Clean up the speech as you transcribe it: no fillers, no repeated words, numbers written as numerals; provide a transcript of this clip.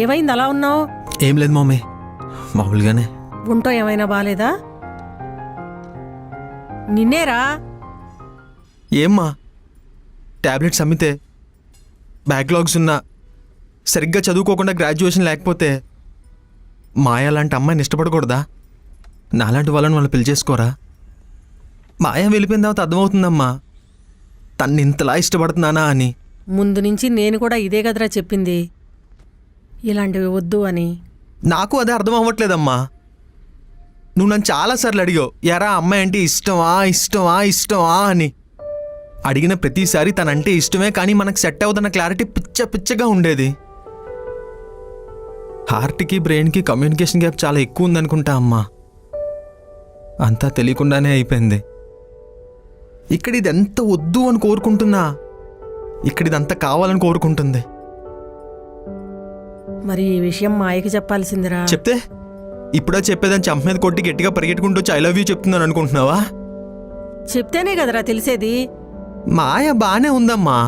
ఏమైంది అలా ఉన్నావు? ఏం లేదు మమ్మీ, మామూలుగానే. ఒంటో ఏమైనా బాలేదా? నిన్నేరా? ఏమ్మా, టాబ్లెట్స్ అమ్మితే, బ్యాక్లాగ్స్ ఉన్నా, సరిగ్గా చదువుకోకుండా గ్రాడ్యుయేషన్ లేకపోతే మాయ లాంటి అమ్మాయిని ఇష్టపడకూడదా? నాలాంటి వాళ్ళని వాళ్ళు పెళ్లి చేసుకోరా? మాయ వెళ్ళిపోయిన తర్వాత అర్థమవుతుందమ్మా తన్ని ఇంతలా ఇష్టపడుతున్నానా అని. ముందు నుంచి నేను కూడా ఇదే కదరా చెప్పింది, ఇలాంటివి వద్దు అని. నాకు అదే అర్థం అవ్వట్లేదమ్మా. నువ్వు నన్ను చాలాసార్లు అడిగావు, ఎరా అమ్మాయి అంటే ఇష్టమా ఇష్టమా ఇష్టమా అని. అడిగిన ప్రతిసారి తనంటే ఇష్టమే, కానీ మనకు సెట్ అవుతున్న క్లారిటీ పిచ్చగా ఉండేది. హార్ట్కి బ్రెయిన్కి కమ్యూనికేషన్ గ్యాప్ చాలా ఎక్కువ ఉందనుకుంటా అమ్మా. అంతా తెలియకుండానే అయిపోయింది. ఇక్కడ ఇదంత వద్దు అని కోరుకుంటున్నా, ఇక్కడ ఇదంతా కావాలని కోరుకుంటుంది. మరి ఈ విషయం మాయకి చెప్పాల్సిందిరా. చెప్తే ఇప్పుడే చెప్పేదని చంప మీద కొట్టి గట్టిగా పరిగెట్టుకుంటూ వచ్చి ఐ లవ్ యూ చెప్తున్నాను అనుకుంటున్నావా? చెప్తేనే కదరా తెలిసేది. మాయ బానే ఉందమ్మా,